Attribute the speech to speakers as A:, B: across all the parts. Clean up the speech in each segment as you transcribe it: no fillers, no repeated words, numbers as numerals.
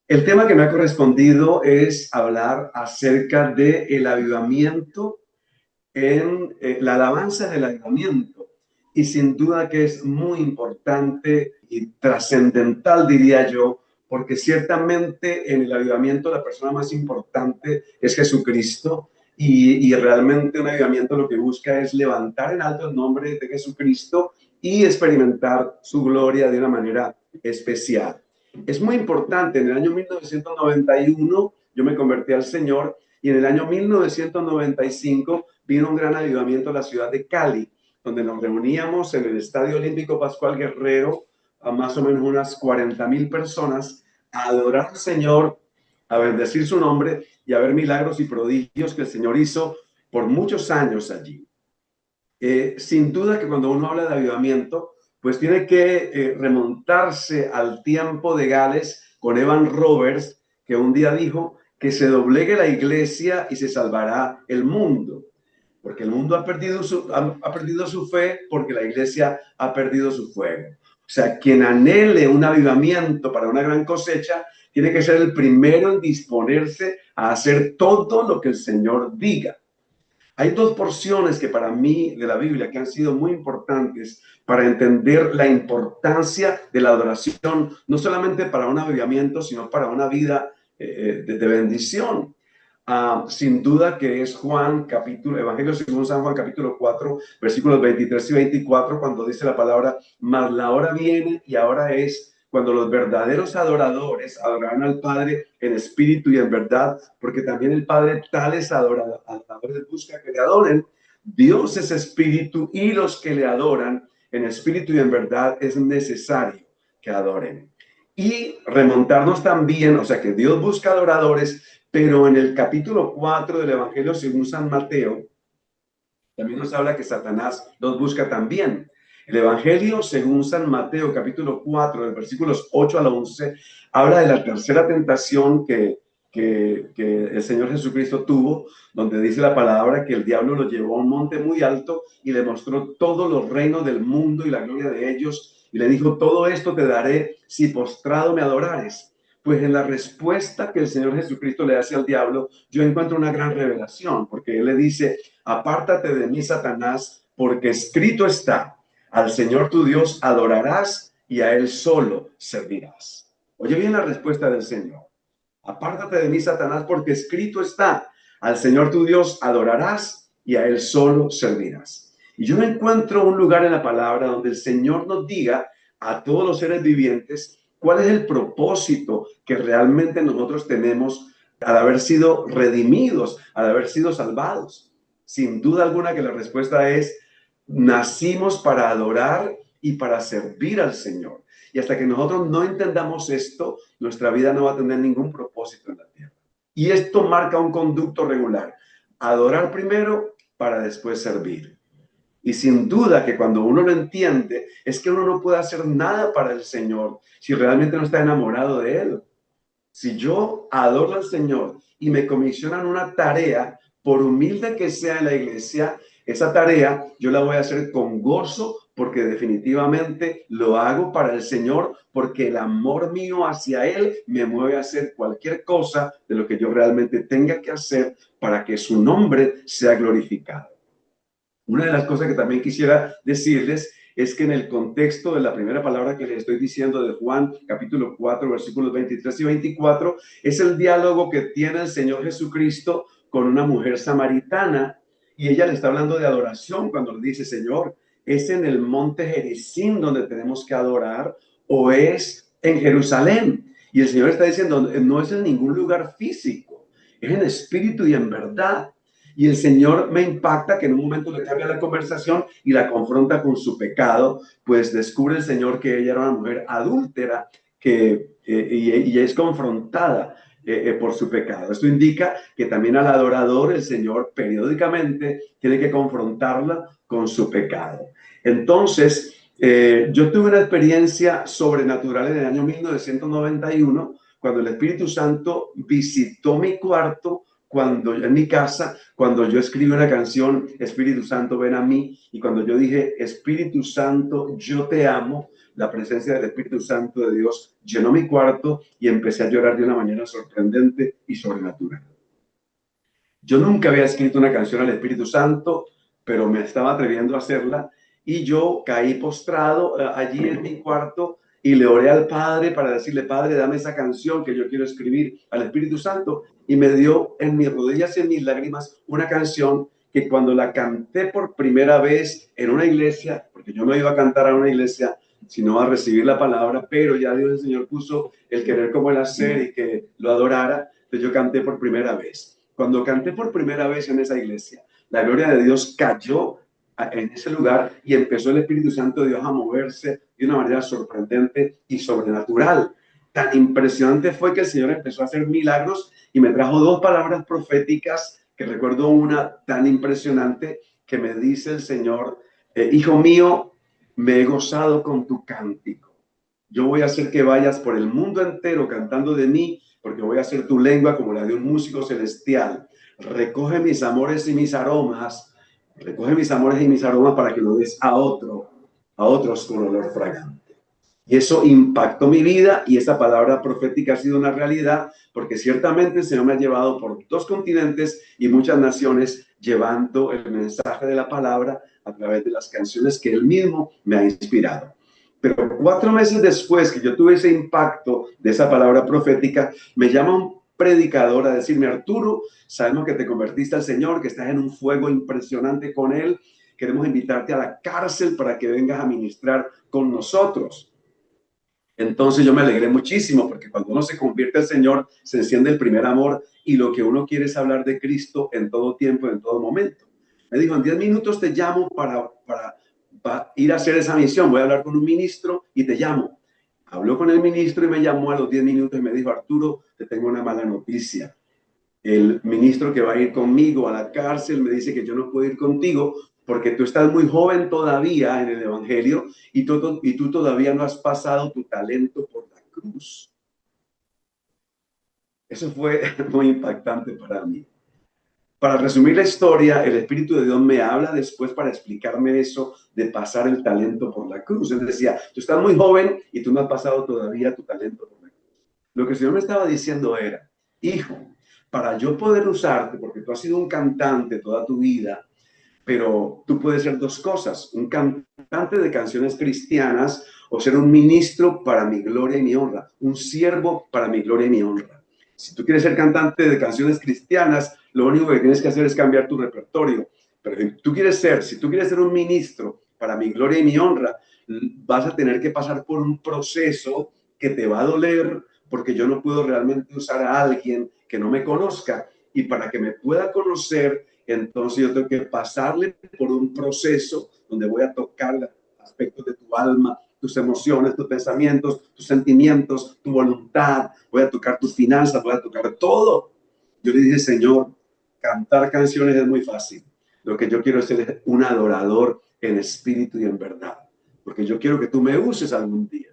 A: El tema que me ha correspondido es hablar acerca del avivamiento en la alabanza del avivamiento. Y sin duda que es muy importante y trascendental, diría yo, porque ciertamente en el avivamiento la persona más importante es Jesucristo. Y realmente un avivamiento lo que busca es levantar en alto el nombre de Jesucristo y experimentar su gloria de una manera especial. Es muy importante. En el año 1991 yo me convertí al Señor y en el año 1995 vino un gran avivamiento a la ciudad de Cali, donde nos reuníamos en el Estadio Olímpico Pascual Guerrero a más o menos unas 40,000 personas a adorar al Señor, a bendecir su nombre y a ver milagros y prodigios que el Señor hizo por muchos años allí. Sin duda que cuando uno habla de avivamiento, pues tiene que remontarse al tiempo de Gales con Evan Roberts, que un día dijo que se doblegue la iglesia y se salvará el mundo, porque el mundo ha perdido su fe, porque la iglesia ha perdido su fuego. O sea, quien anhele un avivamiento para una gran cosecha, tiene que ser el primero en disponerse a hacer todo lo que el Señor diga. Hay dos porciones que para mí de la Biblia que han sido muy importantes para entender la importancia de la adoración, no solamente para un avivamiento, sino para una vida de bendición. Sin duda que es Evangelio según San Juan capítulo 4, versículos 23 y 24, cuando dice la palabra, mas la hora viene y ahora es cuando los verdaderos adoradores adorarán al Padre en espíritu y en verdad, porque también el Padre tales adoradores busca que le adoren. Dios es espíritu y los que le adoran en espíritu y en verdad es necesario que adoren. Y remontarnos también, o sea que Dios busca adoradores, pero en el capítulo 4 del Evangelio según San Mateo, también nos habla que Satanás los busca también. El Evangelio según San Mateo, capítulo 4, de versículos 8 al 11, habla de la tercera tentación que el Señor Jesucristo tuvo, donde dice la palabra que el diablo lo llevó a un monte muy alto y le mostró todos los reinos del mundo y la gloria de ellos, y le dijo, todo esto te daré si postrado me adorares. Pues en la respuesta que el Señor Jesucristo le hace al diablo, yo encuentro una gran revelación, porque él le dice, apártate de mí, Satanás, porque escrito está, al Señor tu Dios adorarás y a Él solo servirás. Oye bien la respuesta del Señor. Apártate de mí, Satanás, porque escrito está, al Señor tu Dios adorarás y a Él solo servirás. Y yo no encuentro un lugar en la palabra donde el Señor nos diga a todos los seres vivientes cuál es el propósito que realmente nosotros tenemos al haber sido redimidos, al haber sido salvados. Sin duda alguna que la respuesta es, nacimos para adorar y para servir al Señor. Y hasta que nosotros no entendamos esto, nuestra vida no va a tener ningún propósito en la tierra. Y esto marca un conducto regular. Adorar primero para después servir. Y sin duda que cuando uno lo entiende, es que uno no puede hacer nada para el Señor si realmente no está enamorado de Él. Si yo adoro al Señor y me comisionan una tarea, por humilde que sea en la iglesia, esa tarea yo la voy a hacer con gozo porque definitivamente lo hago para el Señor, porque el amor mío hacia Él me mueve a hacer cualquier cosa de lo que yo realmente tenga que hacer para que su nombre sea glorificado. Una de las cosas que también quisiera decirles es que en el contexto de la primera palabra que les estoy diciendo de Juan, capítulo 4, versículos 23 y 24, es el diálogo que tiene el Señor Jesucristo con una mujer samaritana y ella le está hablando de adoración cuando le dice, Señor, ¿es en el monte Gerizim donde tenemos que adorar o es en Jerusalén? Y el Señor está diciendo, no es en ningún lugar físico, es en espíritu y en verdad. Y el Señor me impacta que en un momento le cambia la conversación y la confronta con su pecado, pues descubre el Señor que ella era una mujer adúltera y es confrontada por su pecado. Esto indica que también al adorador el Señor periódicamente tiene que confrontarla con su pecado. Entonces, yo tuve una experiencia sobrenatural en el año 1991, cuando el Espíritu Santo visitó mi cuarto, en mi casa, cuando yo escribí una canción, Espíritu Santo, ven a mí, y cuando yo dije, Espíritu Santo, yo te amo, la presencia del Espíritu Santo de Dios llenó mi cuarto y empecé a llorar de una manera sorprendente y sobrenatural. Yo nunca había escrito una canción al Espíritu Santo, pero me estaba atreviendo a hacerla y yo caí postrado allí en mi cuarto y le oré al Padre para decirle: Padre, dame esa canción que yo quiero escribir al Espíritu Santo. Y me dio en mis rodillas y en mis lágrimas una canción que cuando la canté por primera vez en una iglesia, porque yo no iba a cantar a una iglesia, sino a recibir la palabra, pero ya Dios el Señor puso el querer como el hacer y que lo adorara, entonces yo canté por primera vez. Cuando canté por primera vez en esa iglesia, la gloria de Dios cayó en ese lugar y empezó el Espíritu Santo de Dios a moverse de una manera sorprendente y sobrenatural. Tan impresionante fue que el Señor empezó a hacer milagros y me trajo dos palabras proféticas, que recuerdo una tan impresionante que me dice el Señor: hijo mío, me he gozado con tu cántico. Yo voy a hacer que vayas por el mundo entero cantando de mí, porque voy a hacer tu lengua como la de un músico celestial. Recoge mis amores y mis aromas, recoge mis amores y mis aromas para que lo des a otros con olor fragante. Y eso impactó mi vida y esa palabra profética ha sido una realidad, porque ciertamente el Señor me ha llevado por 2 continentes y muchas naciones llevando el mensaje de la palabra a través de las canciones que Él mismo me ha inspirado. Pero 4 meses después que yo tuve ese impacto de esa palabra profética, me llama un predicador a decirme: Arturo, sabemos que te convertiste al Señor, que estás en un fuego impresionante con Él. Queremos invitarte a la cárcel para que vengas a ministrar con nosotros. Entonces yo me alegré muchísimo, porque cuando uno se convierte al Señor, se enciende el primer amor y lo que uno quiere es hablar de Cristo en todo tiempo, en todo momento. Me dijo: en 10 minutos te llamo para ir a hacer esa misión. Voy a hablar con un ministro y te llamo. Habló con el ministro y me llamó a los 10 minutos y me dijo: Arturo, te tengo una mala noticia. El ministro que va a ir conmigo a la cárcel me dice que yo no puedo ir contigo porque tú estás muy joven todavía en el evangelio y tú todavía no has pasado tu talento por la cruz. Eso fue muy impactante para mí. Para resumir la historia, el Espíritu de Dios me habla después para explicarme eso de pasar el talento por la cruz. Él decía: tú estás muy joven y tú no has pasado todavía tu talento por la cruz. Lo que el Señor me estaba diciendo era: hijo, para yo poder usarte, porque tú has sido un cantante toda tu vida, pero tú puedes ser 2 cosas: un cantante de canciones cristianas o ser un ministro para mi gloria y mi honra, un siervo para mi gloria y mi honra. Si tú quieres ser cantante de canciones cristianas, lo único que tienes que hacer es cambiar tu repertorio. Pero si tú quieres ser un ministro para mi gloria y mi honra, vas a tener que pasar por un proceso que te va a doler, porque yo no puedo realmente usar a alguien que no me conozca. Y para que me pueda conocer, entonces yo tengo que pasarle por un proceso donde voy a tocar aspectos de tu alma, tus emociones, tus pensamientos, tus sentimientos, tu voluntad. Voy a tocar tus finanzas, voy a tocar todo. Yo le dije: Señor, cantar canciones es muy fácil. Lo que yo quiero es ser un adorador en espíritu y en verdad, porque yo quiero que tú me uses algún día.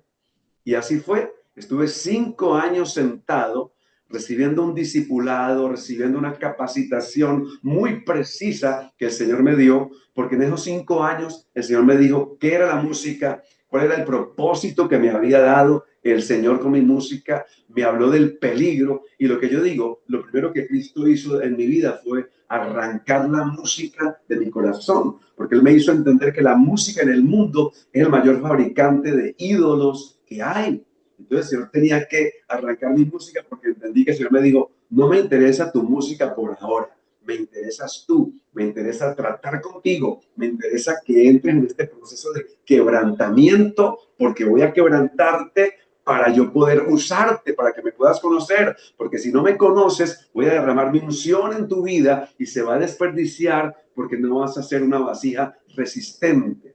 A: Y así fue. Estuve 5 años sentado recibiendo un discipulado, recibiendo una capacitación muy precisa que el Señor me dio, porque en esos 5 años el Señor me dijo qué era la música, cuál era el propósito que me había dado el Señor con mi música. Me habló del peligro, y lo que yo digo, lo primero que Cristo hizo en mi vida fue arrancar la música de mi corazón, porque Él me hizo entender que la música en el mundo es el mayor fabricante de ídolos que hay. Entonces el Señor tenía que arrancar mi música, porque entendí que el Señor me dijo: no me interesa tu música por ahora, me interesas tú, me interesa tratar contigo, me interesa que entres en este proceso de quebrantamiento, porque voy a quebrantarte para yo poder usarte, para que me puedas conocer, porque si no me conoces, voy a derramar mi unción en tu vida y se va a desperdiciar, porque no vas a ser una vasija resistente.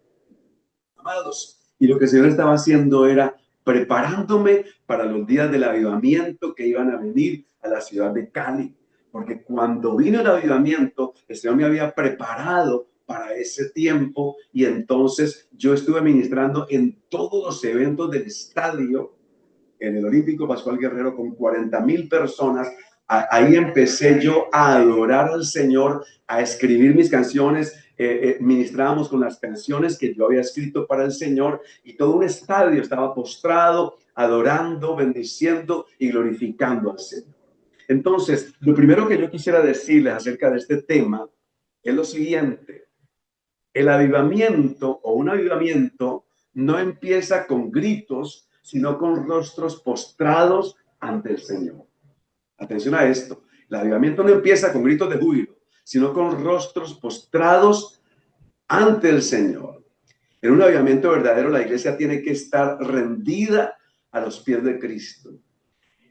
A: Amados, y lo que el Señor estaba haciendo era preparándome para los días del avivamiento que iban a venir a la ciudad de Cali, porque cuando vino el avivamiento, el Señor me había preparado para ese tiempo, y entonces yo estuve ministrando en todos los eventos del estadio, en el Olímpico Pascual Guerrero, con 40,000 personas, Ahí empecé yo a adorar al Señor, a escribir mis canciones. Ministrábamos con las canciones que yo había escrito para el Señor y todo un estadio estaba postrado, adorando, bendiciendo y glorificando al Señor. Entonces, lo primero que yo quisiera decirles acerca de este tema es lo siguiente. El avivamiento o un avivamiento no empieza con gritos, sino con rostros postrados ante el Señor. Atención a esto. El avivamiento no empieza con gritos de júbilo, sino con rostros postrados ante el Señor. En un avivamiento verdadero, la iglesia tiene que estar rendida a los pies de Cristo.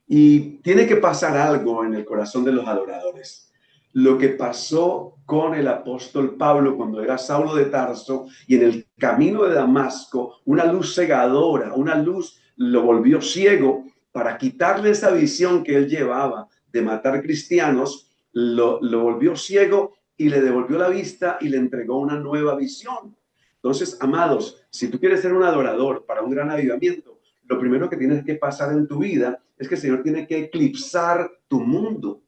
A: Y tiene que pasar algo en el corazón de los adoradores. Lo que pasó con el apóstol Pablo cuando era Saulo de Tarso y en el camino de Damasco, una luz cegadora, una luz lo volvió ciego para quitarle esa visión que él llevaba de matar cristianos, lo volvió ciego y le devolvió la vista y le entregó una nueva visión. Entonces, amados, si tú quieres ser un adorador para un gran avivamiento, lo primero que tienes que pasar en tu vida es que el Señor tiene que eclipsar tu mundo.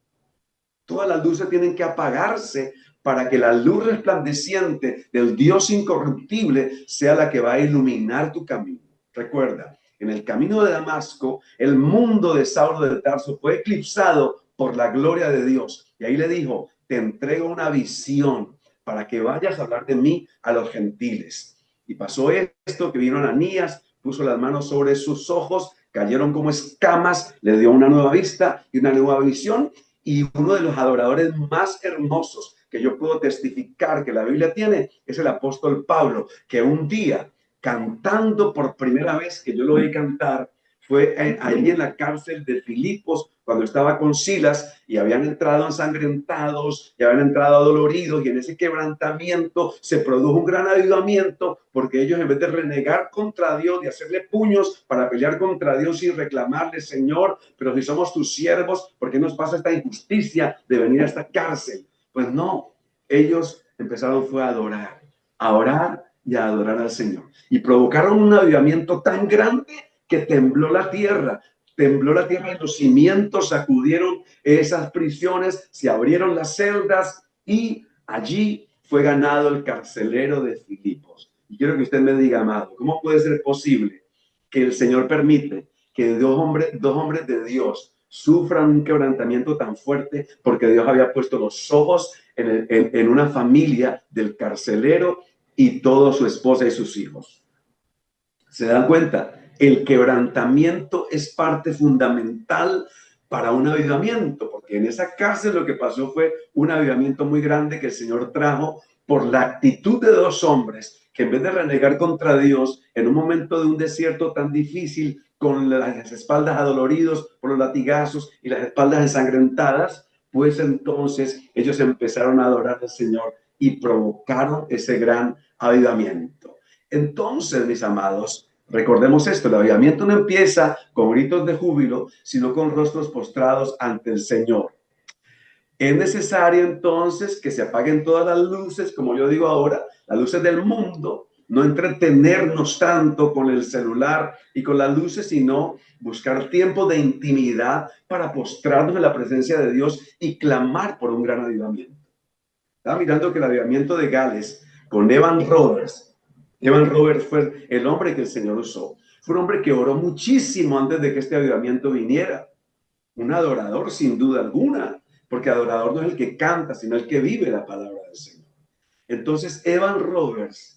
A: Todas las luces tienen que apagarse para que la luz resplandeciente del Dios incorruptible sea la que va a iluminar tu camino. Recuerda, en el camino de Damasco, el mundo de Saulo de Tarso fue eclipsado por la gloria de Dios. Y ahí le dijo, te entrego una visión para que vayas a hablar de mí a los gentiles. Y pasó esto, que vino Ananías, puso las manos sobre sus ojos, cayeron como escamas, le dio una nueva vista y una nueva visión. Y uno de los adoradores más hermosos que yo puedo testificar que la Biblia tiene es el apóstol Pablo, que un día, cantando por primera vez, que yo lo oí cantar, fue ahí en la cárcel de Filipos, cuando estaba con Silas, y habían entrado ensangrentados, y habían entrado adoloridos, y en ese quebrantamiento se produjo un gran avivamiento, porque ellos, en vez de renegar contra Dios, de hacerle puños para pelear contra Dios y reclamarle, Señor, pero si somos tus siervos, ¿por qué nos pasa esta injusticia de venir a esta cárcel? Pues no, ellos empezaron fue a adorar, a orar y a adorar al Señor. Y provocaron un avivamiento tan grande que tembló la tierra y los cimientos sacudieron esas prisiones, se abrieron las celdas y allí fue ganado el carcelero de Filipos. Y quiero que usted me diga, amado, ¿cómo puede ser posible que el Señor permite que dos hombres de Dios sufran un quebrantamiento tan fuerte porque Dios había puesto los ojos en una familia del carcelero y toda su esposa y sus hijos? ¿Se dan cuenta? El quebrantamiento es parte fundamental para un avivamiento, porque en esa cárcel lo que pasó fue un avivamiento muy grande que el Señor trajo por la actitud de dos hombres que, en vez de renegar contra Dios en un momento de un desierto tan difícil, con las espaldas adoloridos por los latigazos y las espaldas ensangrentadas, pues entonces ellos empezaron a adorar al Señor y provocaron ese gran avivamiento. Entonces, mis amados, recordemos esto, el avivamiento no empieza con gritos de júbilo, sino con rostros postrados ante el Señor. Es necesario entonces que se apaguen todas las luces, como yo digo ahora, las luces del mundo, no entretenernos tanto con el celular y con las luces, sino buscar tiempo de intimidad para postrarnos en la presencia de Dios y clamar por un gran avivamiento. Estaba mirando que el avivamiento de Gales con Evan Roberts fue el hombre que el Señor usó. Fue un hombre que oró muchísimo antes de que este avivamiento viniera. Un adorador sin duda alguna, porque adorador no es el que canta, sino el que vive la palabra del Señor. Entonces, Evan Roberts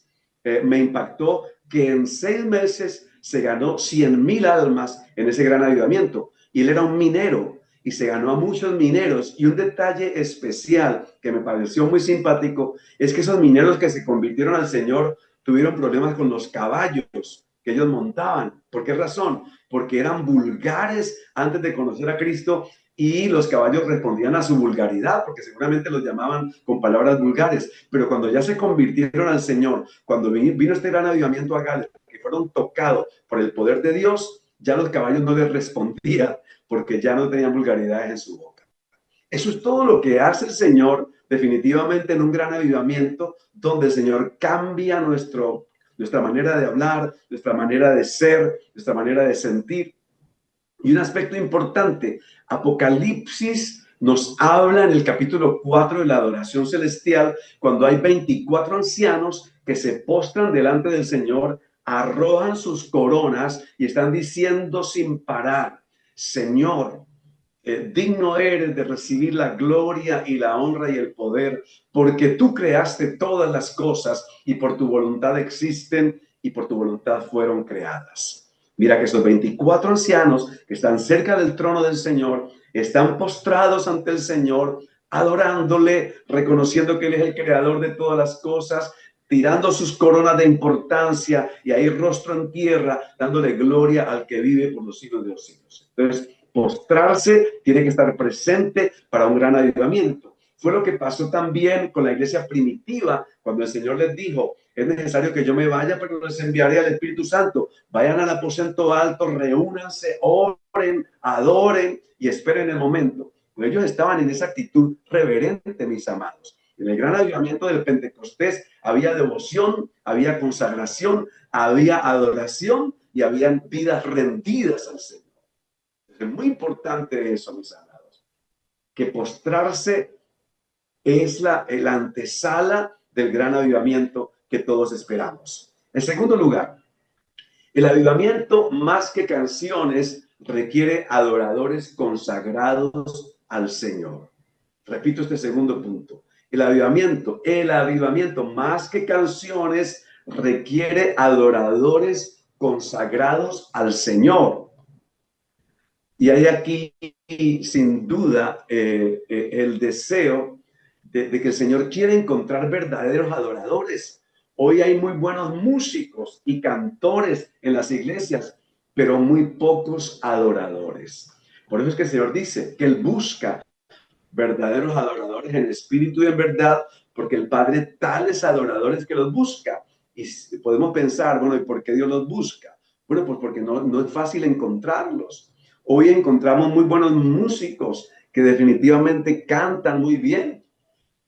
A: me impactó que en 6 meses se ganó 100,000 almas en ese gran avivamiento. Y él era un minero y se ganó a muchos mineros. Y un detalle especial que me pareció muy simpático es que esos mineros que se convirtieron al Señor tuvieron problemas con los caballos que ellos montaban. ¿Por qué razón? Porque eran vulgares antes de conocer a Cristo y los caballos respondían a su vulgaridad, porque seguramente los llamaban con palabras vulgares. Pero cuando ya se convirtieron al Señor, cuando vino este gran avivamiento a Gales, que fueron tocados por el poder de Dios, ya los caballos no les respondían, porque ya no tenían vulgaridades en su boca. Eso es todo lo que hace el Señor definitivamente en un gran avivamiento, donde el Señor cambia nuestra manera de hablar, nuestra manera de ser, nuestra manera de sentir. Y un aspecto importante, Apocalipsis nos habla en el capítulo 4 de la adoración celestial, cuando hay 24 ancianos que se postran delante del Señor, arrojan sus coronas y están diciendo sin parar: Señor, digno eres de recibir la gloria y la honra y el poder, porque tú creaste todas las cosas y por tu voluntad existen y por tu voluntad fueron creadas. Mira que esos 24 ancianos que están cerca del trono del Señor están postrados ante el Señor, adorándole, reconociendo que Él es el creador de todas las cosas, tirando sus coronas de importancia y ahí rostro en tierra, dándole gloria al que vive por los siglos de los siglos. Entonces, postrarse tiene que estar presente para un gran avivamiento. Fue lo que pasó también con la iglesia primitiva, cuando el Señor les dijo: es necesario que yo me vaya, pero les enviaré al Espíritu Santo. Vayan al aposento alto, reúnanse, oren, adoren y esperen el momento. Pues ellos estaban en esa actitud reverente, mis amados. En el gran avivamiento del Pentecostés había devoción, había consagración, había adoración y habían vidas rendidas al Señor. Es muy importante eso, mis amados, que postrarse es la antesala del gran avivamiento que todos esperamos. En segundo lugar, el avivamiento, más que canciones, requiere adoradores consagrados al Señor. Repito este segundo punto. El avivamiento, más que canciones, requiere adoradores consagrados al Señor. Y hay aquí, sin duda, el deseo de que el Señor quiere encontrar verdaderos adoradores. Hoy hay muy buenos músicos y cantores en las iglesias, pero muy pocos adoradores. Por eso es que el Señor dice que Él busca verdaderos adoradores en espíritu y en verdad, porque el Padre tales adoradores que los busca. Y podemos pensar, bueno, ¿y por qué Dios los busca? Bueno, pues porque no es fácil encontrarlos. Hoy encontramos muy buenos músicos que definitivamente cantan muy bien,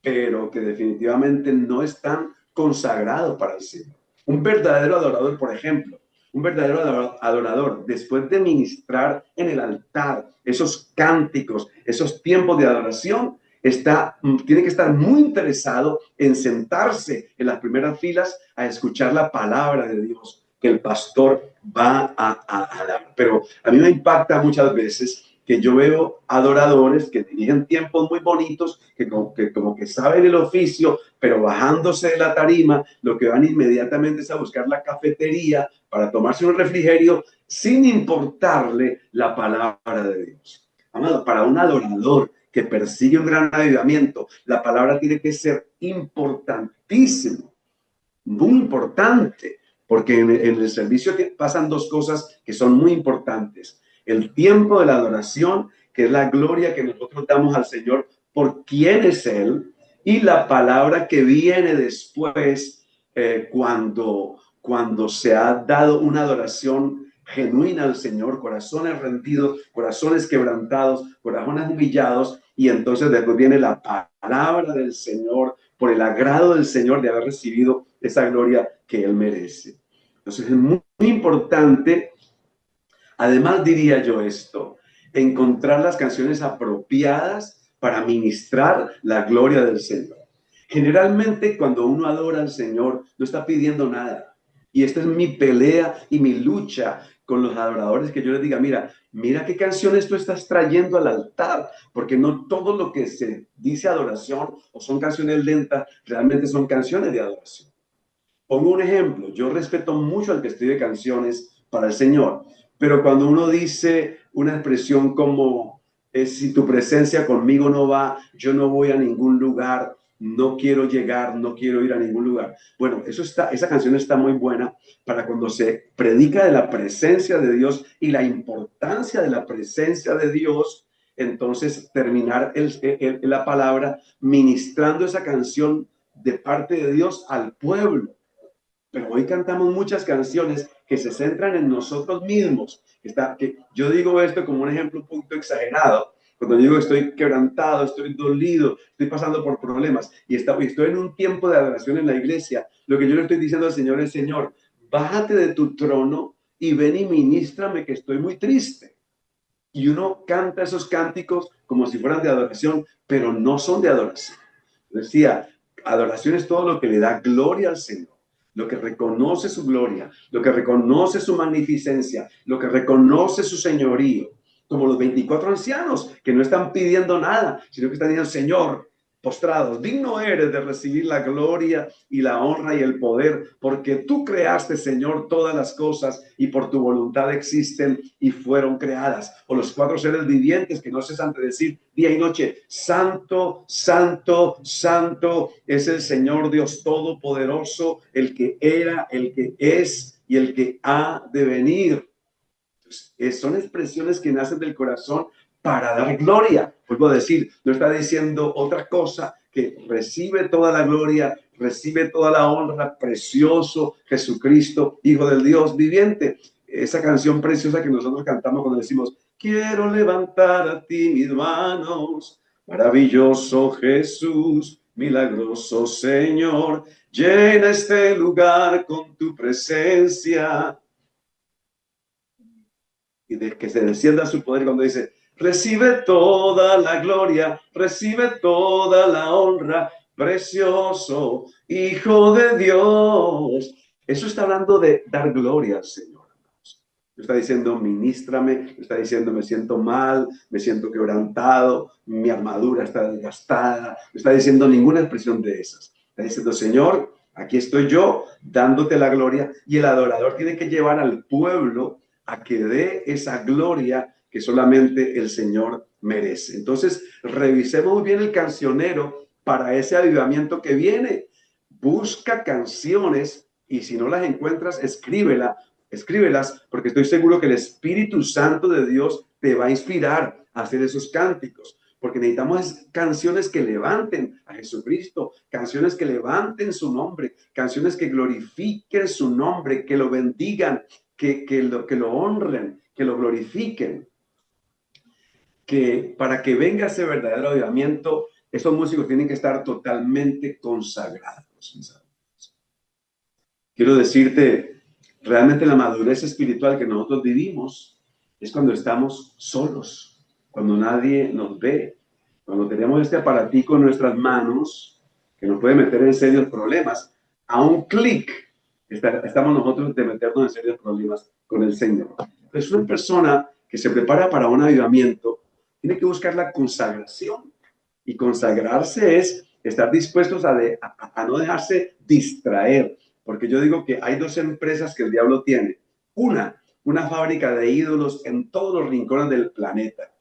A: pero que definitivamente no están consagrados para el Señor. Un verdadero adorador, por ejemplo, un verdadero adorador, después de ministrar en el altar esos cánticos, esos tiempos de adoración, tiene que estar muy interesado en sentarse en las primeras filas a escuchar la palabra de Dios que el pastor va a dar. Pero a mí me impacta muchas veces que yo veo adoradores que dirigen tiempos muy bonitos, que como que saben el oficio, pero bajándose de la tarima, lo que van inmediatamente es a buscar la cafetería para tomarse un refrigerio sin importarle la palabra de Dios. Amado, para un adorador que persigue un gran avivamiento, la palabra tiene que ser importantísimo, muy importante, porque en el servicio pasan dos cosas que son muy importantes: el tiempo de la adoración, que es la gloria que nosotros damos al Señor por quién es Él, y la palabra que viene después, cuando se ha dado una adoración genuina al Señor, corazones rendidos, corazones quebrantados, corazones humillados, y entonces después viene la palabra del Señor por el agrado del Señor de haber recibido esa gloria que Él merece. Entonces es muy importante. Además, diría yo esto: encontrar las canciones apropiadas para ministrar la gloria del Señor. Generalmente, cuando uno adora al Señor, no está pidiendo nada. Y esta es mi pelea y mi lucha con los adoradores, que yo les diga: mira qué canciones tú estás trayendo al altar, porque no todo lo que se dice adoración o son canciones lentas, realmente son canciones de adoración. Pongo un ejemplo: yo respeto mucho al que escribe canciones para el Señor, pero cuando uno dice una expresión como si tu presencia conmigo no va, yo no voy a ningún lugar, no quiero llegar, no quiero ir a ningún lugar. Bueno, esa canción está muy buena para cuando se predica de la presencia de Dios y la importancia de la presencia de Dios. Entonces terminar la palabra ministrando esa canción de parte de Dios al pueblo. Pero hoy cantamos muchas canciones que se centran en nosotros mismos. Que yo digo esto como un ejemplo un poquito exagerado. Cuando digo estoy quebrantado, estoy dolido, estoy pasando por problemas y estoy en un tiempo de adoración en la iglesia, lo que yo le estoy diciendo al Señor es: Señor, bájate de tu trono y ven y ministrame, que estoy muy triste. y uno canta esos cánticos como si fueran de adoración, pero no son de adoración. Decía, adoración es todo lo que le da gloria al Señor, lo que reconoce su gloria, lo que reconoce su magnificencia, lo que reconoce su señorío, como los 24 ancianos que no están pidiendo nada, sino que están diciendo, Señor, postrados, digno eres de recibir la gloria y la honra y el poder, porque tú creaste, Señor, todas las cosas y por tu voluntad existen y fueron creadas. O los 4 seres vivientes que no cesan de decir día y noche, santo, santo, santo es el Señor Dios Todopoderoso, el que era, el que es y el que ha de venir. Son expresiones que nacen del corazón para dar gloria. Vuelvo a decir, no está diciendo otra cosa que recibe toda la gloria, recibe toda la honra, precioso Jesucristo, Hijo del Dios viviente. Esa canción preciosa que nosotros cantamos cuando decimos, quiero levantar a ti mis manos, maravilloso Jesús, milagroso Señor, llena este lugar con tu presencia. Y de que se descienda su poder cuando dice, recibe toda la gloria, recibe toda la honra, precioso Hijo de Dios. Eso está hablando de dar gloria al Señor. Está diciendo, ministrame, está diciendo, me siento mal, me siento quebrantado, mi armadura está desgastada. No está diciendo ninguna expresión de esas. Está diciendo, Señor, aquí estoy yo dándote la gloria, y el adorador tiene que llevar al pueblo a que dé esa gloria que solamente el Señor merece. Entonces, revisemos bien el cancionero para ese avivamiento que viene. Busca canciones y si no las encuentras, escríbelas, porque estoy seguro que el Espíritu Santo de Dios te va a inspirar a hacer esos cánticos. Porque necesitamos canciones que levanten a Jesucristo, canciones que levanten su nombre, canciones que glorifiquen su nombre, que lo bendigan, que lo honren, que lo glorifiquen. Que para que venga ese verdadero avivamiento, esos músicos tienen que estar totalmente consagrados. Quiero decirte, realmente la madurez espiritual que nosotros vivimos es cuando estamos solos, cuando nadie nos ve, cuando tenemos este aparatico en nuestras manos que nos puede meter en serios problemas. A un clic estamos nosotros de meternos en serios problemas con el Señor. Entonces, una persona que se prepara para un avivamiento tiene que buscar la consagración. Y consagrarse es estar dispuestos a no dejarse distraer. Porque yo digo que hay 2 empresas que el diablo tiene. Una fábrica de ídolos en todos los rincones del planeta.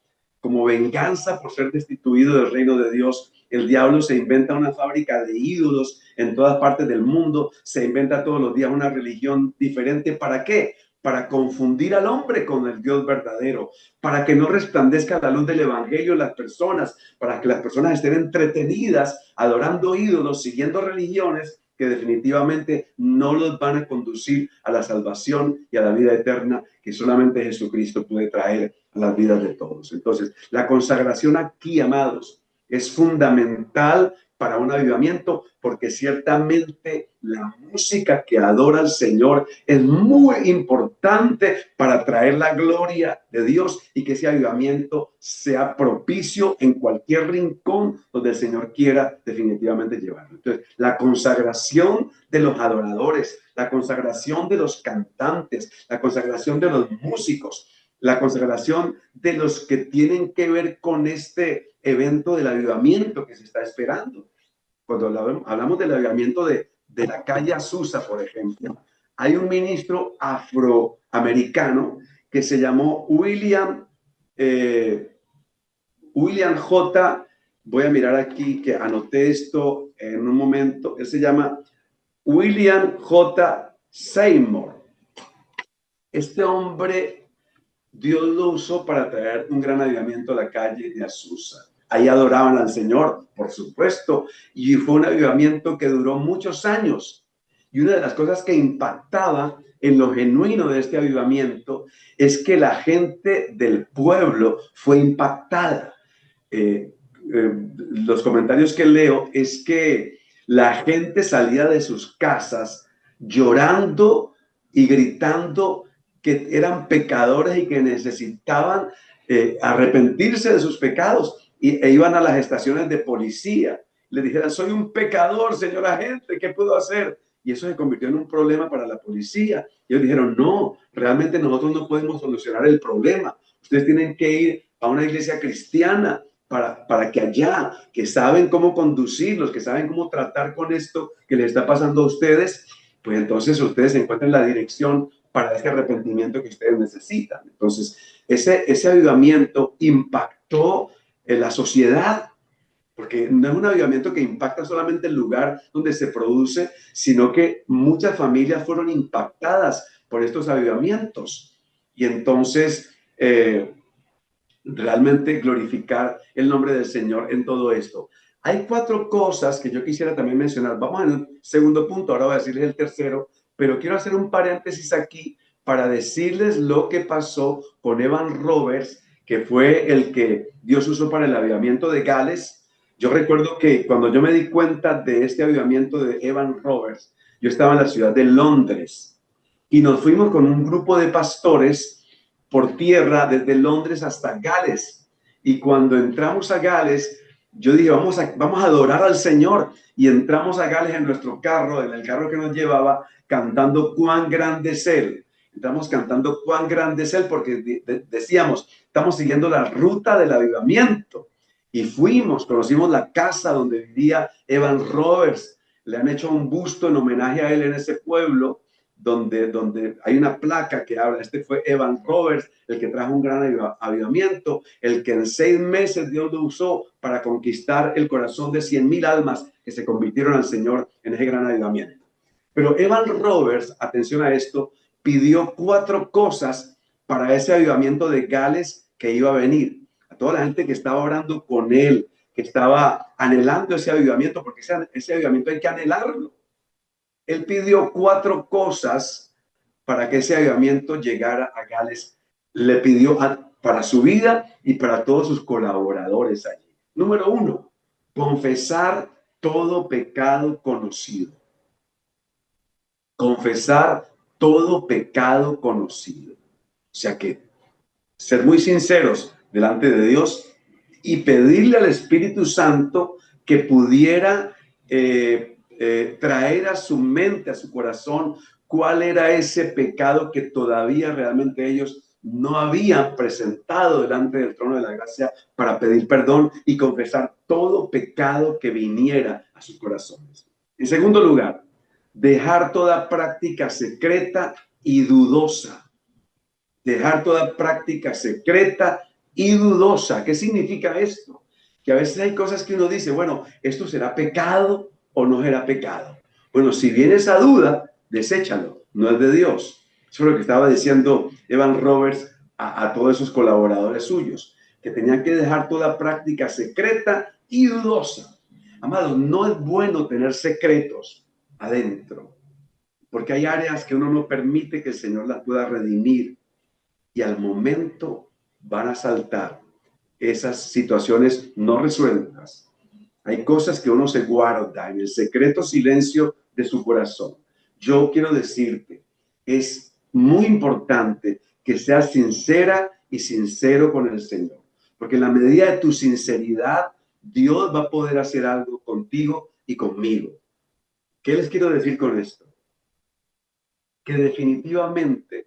A: Como venganza por ser destituido del reino de Dios, el diablo se inventa una fábrica de ídolos en todas partes del mundo. Se inventa todos los días una religión diferente. ¿Para qué? Para confundir al hombre con el Dios verdadero, para que no resplandezca la luz del evangelio en las personas, para que las personas estén entretenidas adorando ídolos, siguiendo religiones que definitivamente no los van a conducir a la salvación y a la vida eterna que solamente Jesucristo puede traer a las vidas de todos. Entonces, la consagración aquí, amados, es fundamental para un avivamiento, porque ciertamente la música que adora al Señor es muy importante para traer la gloria de Dios y que ese avivamiento sea propicio en cualquier rincón donde el Señor quiera definitivamente llevarlo. Entonces, la consagración de los adoradores, la consagración de los cantantes, la consagración de los músicos, la consagración de los que tienen que ver con este evento del avivamiento que se está esperando. Cuando hablamos del avivamiento de la calle Azusa, por ejemplo, hay un ministro afroamericano que se llamó William J. Voy a mirar aquí que anoté esto en un momento. Él se llama William J. Seymour. Este hombre, Dios lo usó para traer un gran avivamiento a la calle de Azusa. Ahí adoraban al Señor, por supuesto, y fue un avivamiento que duró muchos años. Y una de las cosas que impactaba en lo genuino de este avivamiento es que la gente del pueblo fue impactada. Los comentarios que leo es que la gente salía de sus casas llorando y gritando que eran pecadores y que necesitaban arrepentirse de sus pecados e iban a las estaciones de policía. Le dijeran, soy un pecador, señor agente, ¿qué puedo hacer? Y eso se convirtió en un problema para la policía. Y ellos dijeron, no, realmente nosotros no podemos solucionar el problema. Ustedes tienen que ir a una iglesia cristiana para que allá, que saben cómo conducirlos, que saben cómo tratar con esto que les está pasando a ustedes, pues entonces ustedes encuentren la dirección para este arrepentimiento que ustedes necesitan. Entonces, ese avivamiento impactó en la sociedad, porque no es un avivamiento que impacta solamente el lugar donde se produce, sino que muchas familias fueron impactadas por estos avivamientos. Y entonces, realmente glorificar el nombre del Señor en todo esto. Hay 4 cosas que yo quisiera también mencionar. Vamos en el segundo punto, ahora voy a decirles el tercero, pero quiero hacer un paréntesis aquí para decirles lo que pasó con Evan Roberts, que fue el que Dios usó para el avivamiento de Gales. Yo recuerdo que cuando yo me di cuenta de este avivamiento de Evan Roberts, yo estaba en la ciudad de Londres y nos fuimos con un grupo de pastores por tierra desde Londres hasta Gales. Y cuando entramos a Gales, yo dije, vamos a adorar al Señor. Y entramos a Gales en nuestro carro, en el carro que nos llevaba, cantando cuán grande es Él. Entramos cantando cuán grande es Él porque decíamos, estamos siguiendo la ruta del avivamiento. Y fuimos, conocimos la casa donde vivía Evan Roberts. Le han hecho un busto en homenaje a él en ese pueblo, donde hay una placa que habla, este fue Evan Roberts, el que trajo un gran avivamiento, el que en 6 meses Dios lo usó para conquistar el corazón de 100,000 almas que se convirtieron al Señor en ese gran avivamiento. Pero Evan Roberts, atención a esto, pidió 4 cosas para ese avivamiento de Gales que iba a venir. A toda la gente que estaba orando con él, que estaba anhelando ese avivamiento, porque ese avivamiento hay que anhelarlo. Él pidió 4 cosas para que ese avivamiento llegara a Gales. Le pidió para su vida y para todos sus colaboradores allí. Número 1, confesar todo pecado conocido. Confesar todo pecado conocido. O sea que ser muy sinceros delante de Dios y pedirle al Espíritu Santo que pudiera traer a su mente, a su corazón, cuál era ese pecado que todavía realmente ellos no habían presentado delante del trono de la gracia para pedir perdón y confesar todo pecado que viniera a sus corazones. En segundo lugar, dejar toda práctica secreta y dudosa. Dejar toda práctica secreta y dudosa. ¿Qué significa esto? Que a veces hay cosas que uno dice, bueno, ¿esto será pecado o no será pecado? Bueno, si viene esa duda, deséchalo, no es de Dios. Eso es lo que estaba diciendo Evan Roberts a todos esos colaboradores suyos, que tenían que dejar toda práctica secreta y dudosa. Amados, no es bueno tener secretos adentro, porque hay áreas que uno no permite que el Señor las pueda redimir. Y al momento van a saltar esas situaciones no resueltas. Hay cosas que uno se guarda en el secreto silencio de su corazón. Yo quiero decirte, es muy importante que seas sincera y sincero con el Señor, porque en la medida de tu sinceridad, Dios va a poder hacer algo contigo y conmigo. ¿Qué les quiero decir con esto? Que definitivamente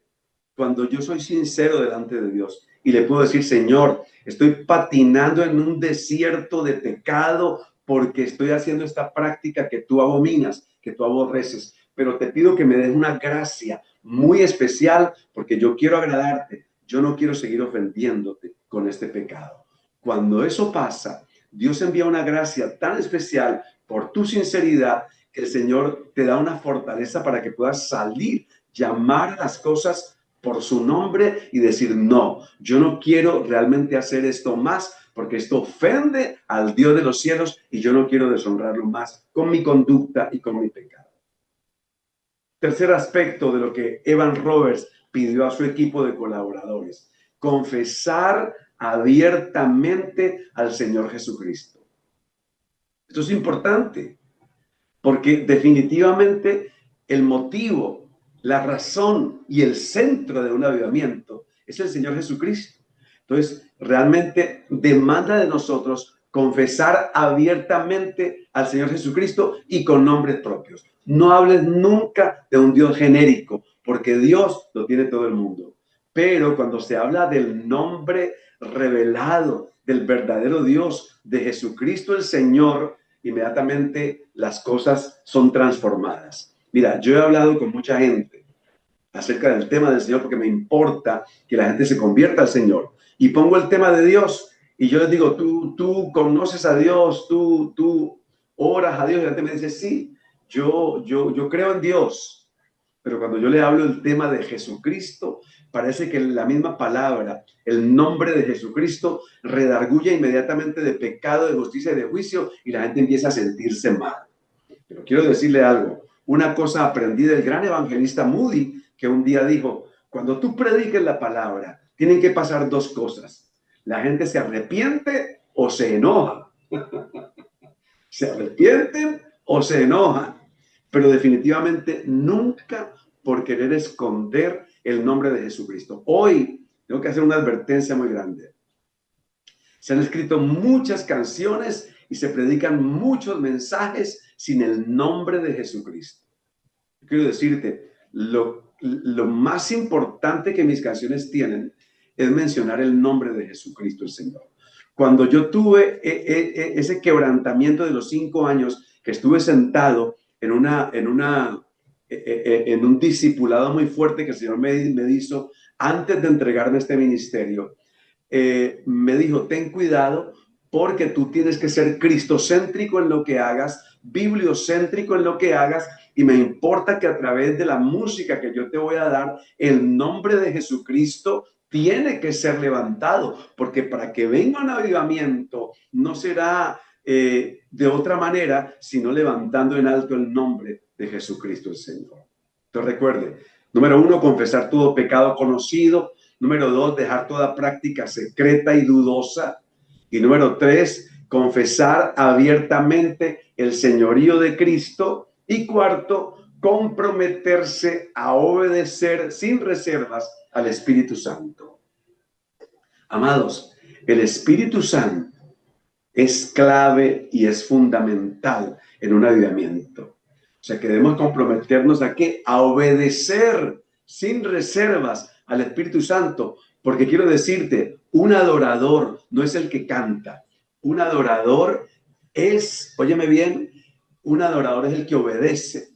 A: cuando yo soy sincero delante de Dios y le puedo decir, Señor, estoy patinando en un desierto de pecado porque estoy haciendo esta práctica que tú abominas, que tú aborreces, pero te pido que me des una gracia muy especial porque yo quiero agradarte, yo no quiero seguir ofendiéndote con este pecado. Cuando eso pasa, Dios envía una gracia tan especial por tu sinceridad que el Señor te da una fortaleza para que puedas salir, llamar a las cosas por su nombre y decir, no, yo no quiero realmente hacer esto más porque esto ofende al Dios de los cielos y yo no quiero deshonrarlo más con mi conducta y con mi pecado. Tercer aspecto de lo que Evan Roberts pidió a su equipo de colaboradores, confesar abiertamente al Señor Jesucristo. Esto es importante porque definitivamente el motivo, la razón y el centro de un avivamiento es el Señor Jesucristo. Entonces, realmente demanda de nosotros confesar abiertamente al Señor Jesucristo y con nombres propios. No hables nunca de un Dios genérico, porque Dios lo tiene todo el mundo. Pero cuando se habla del nombre revelado del verdadero Dios, de Jesucristo el Señor, inmediatamente las cosas son transformadas. Mira, yo he hablado con mucha gente acerca del tema del Señor porque me importa que la gente se convierta al Señor. Y pongo el tema de Dios y yo les digo, tú conoces a Dios, tú oras a Dios. Y la gente me dice, sí, yo creo en Dios. Pero cuando yo le hablo el tema de Jesucristo, parece que la misma palabra, el nombre de Jesucristo, redarguye inmediatamente de pecado, de justicia y de juicio, y la gente empieza a sentirse mal. Pero quiero decirle algo, una cosa aprendí del gran evangelista Moody, que un día dijo, cuando tú prediques la palabra, tienen que pasar dos cosas. La gente se arrepiente o se enoja. Se arrepienten o se enojan, pero definitivamente nunca por querer esconder el nombre de Jesucristo. Hoy tengo que hacer una advertencia muy grande. Se han escrito muchas canciones y se predican muchos mensajes sin el nombre de Jesucristo. Quiero decirte, lo más importante que mis canciones tienen es mencionar el nombre de Jesucristo el Señor. Cuando yo tuve ese quebrantamiento de los 5 años, que estuve sentado en un discipulado muy fuerte que el Señor me hizo antes de entregarme a este ministerio, me dijo, ten cuidado porque tú tienes que ser cristocéntrico en lo que hagas, bibliocéntrico en lo que hagas, y me importa que a través de la música que yo te voy a dar, el nombre de Jesucristo tiene que ser levantado, porque para que venga un avivamiento no será de otra manera, sino levantando en alto el nombre de Jesucristo el Señor. Entonces recuerde, número 1, confesar todo pecado conocido. Número 2, dejar toda práctica secreta y dudosa. Y número 3, confesar abiertamente el señorío de Cristo. Y cuarto, comprometerse a obedecer sin reservas al Espíritu Santo. Amados, el Espíritu Santo es clave y es fundamental en un avivamiento. O sea que debemos comprometernos a ¿qué? A obedecer sin reservas al Espíritu Santo, porque quiero decirte, un adorador no es el que canta, un adorador es, óyeme bien, un adorador es el que obedece.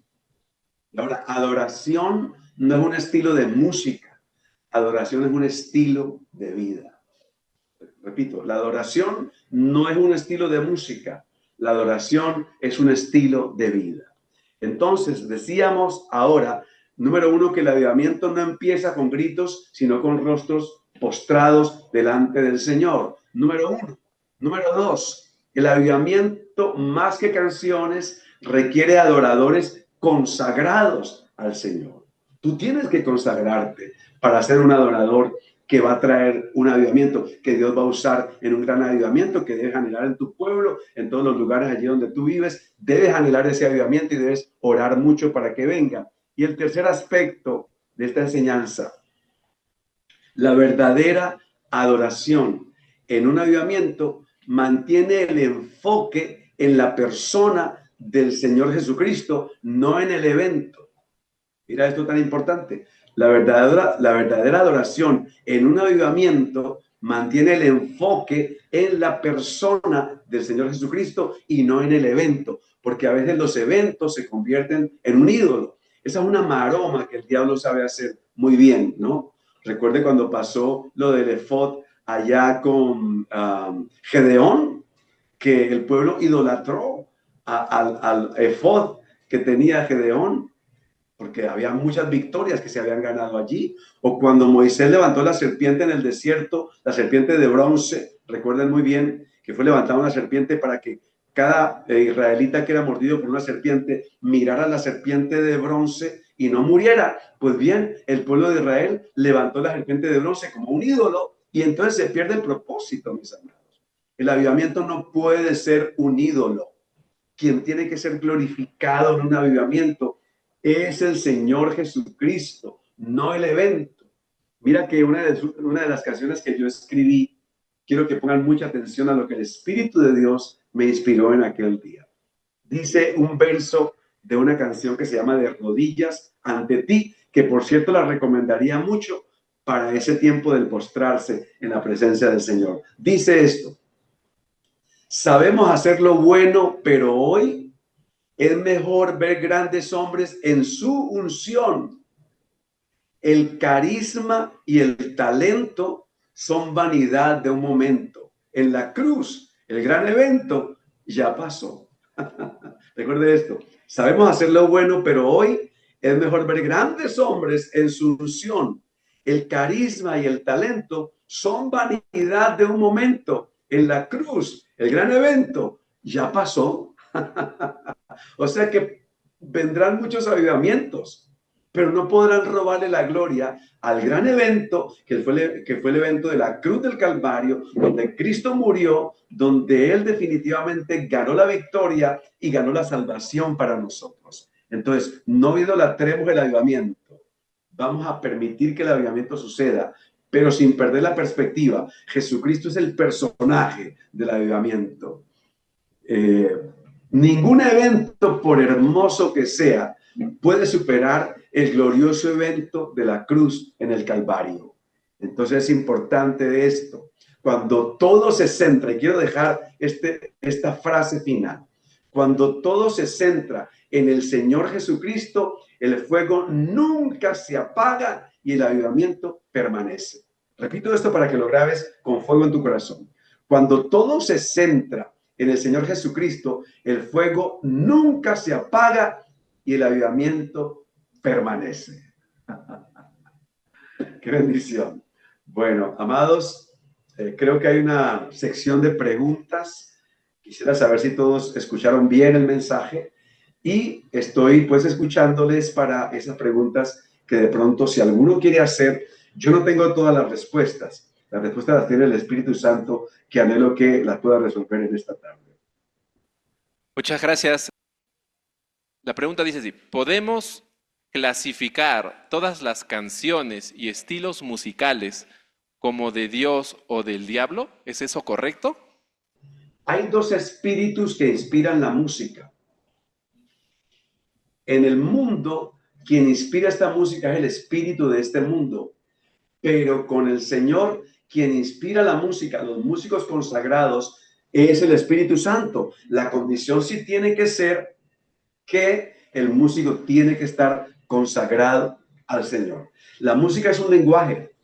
A: Ahora, adoración no es un estilo de música, adoración es un estilo de vida. Repito, la adoración no es un estilo de música, la adoración es un estilo de vida. Entonces, decíamos ahora, número 1, que el avivamiento no empieza con gritos, sino con rostros postrados delante del Señor. Número 1. Número 2, el avivamiento, más que canciones, requiere adoradores consagrados al Señor. Tú tienes que consagrarte para ser un adorador que va a traer un avivamiento, que Dios va a usar en un gran avivamiento, que debes anhelar en tu pueblo, en todos los lugares allí donde tú vives. Debes anhelar ese avivamiento y debes orar mucho para que venga. Y el tercer aspecto de esta enseñanza, la verdadera adoración en un avivamiento mantiene el enfoque en la persona del Señor Jesucristo, no en el evento. Mira esto tan importante. La verdadera adoración en un avivamiento mantiene el enfoque en la persona del Señor Jesucristo y no en el evento, porque a veces los eventos se convierten en un ídolo. Esa es una maroma que el diablo sabe hacer muy bien, ¿no? Recuerde cuando pasó lo del efod allá con Gedeón, que el pueblo idolatró al efod que tenía Gedeón, porque había muchas victorias que se habían ganado allí. O cuando Moisés levantó la serpiente en el desierto, la serpiente de bronce, recuerden muy bien que fue levantada una serpiente para que cada israelita que era mordido por una serpiente mirara la serpiente de bronce y no muriera. Pues bien, el pueblo de Israel levantó la serpiente de bronce como un ídolo y entonces se pierde el propósito, mis amados. El avivamiento no puede ser un ídolo. Quien tiene que ser glorificado en un avivamiento es el Señor Jesucristo, no el evento. Mira que una de las canciones que yo escribí, quiero que pongan mucha atención a lo que el Espíritu de Dios me inspiró en aquel día. Dice un verso de una canción que se llama De rodillas ante ti, que por cierto la recomendaría mucho para ese tiempo del postrarse en la presencia del Señor. Dice esto: sabemos hacer lo bueno, pero hoy es mejor ver grandes hombres en su unción. El carisma y el talento son vanidad de un momento. En la cruz, el gran evento ya pasó. Recuerde esto. Sabemos hacer lo bueno, pero hoy es mejor ver grandes hombres en su unción. El carisma y el talento son vanidad de un momento. En la cruz, el gran evento ya pasó. O sea que vendrán muchos avivamientos, pero no podrán robarle la gloria al gran evento que fue el evento de la cruz del Calvario, donde Cristo murió, donde Él definitivamente ganó la victoria y ganó la salvación para nosotros. Entonces, no idolatremos el avivamiento. Vamos a permitir que el avivamiento suceda, pero sin perder la perspectiva. Jesucristo es el personaje del avivamiento. Ningún evento, por hermoso que sea, puede superar el glorioso evento de la cruz en el Calvario. Entonces es importante esto. Cuando todo se centra, y quiero dejar esta frase final, cuando todo se centra en el Señor Jesucristo, el fuego nunca se apaga y el avivamiento permanece. Repito esto para que lo grabes con fuego en tu corazón. Cuando todo se centra en el Señor Jesucristo, el fuego nunca se apaga y el avivamiento permanece. Qué bendición. Bueno, amados, creo que hay una sección de preguntas. Quisiera saber si todos escucharon bien el mensaje y estoy pues escuchándoles para esas preguntas que de pronto si alguno quiere hacer. Yo no tengo todas las respuestas. Las respuestas las tiene el Espíritu Santo, que anhelo que las pueda resolver en esta tarde.
B: Muchas gracias. La pregunta dice así: ¿podemos clasificar todas las canciones y estilos musicales como de Dios o del diablo? ¿Es eso correcto?
A: Hay dos espíritus que inspiran la música. En el mundo, quien inspira esta música es el espíritu de este mundo, pero con el Señor, quien inspira la música, los músicos consagrados, es el Espíritu Santo. La condición sí tiene que ser que el músico tiene que estar consagrado al Señor. La música es un lenguaje,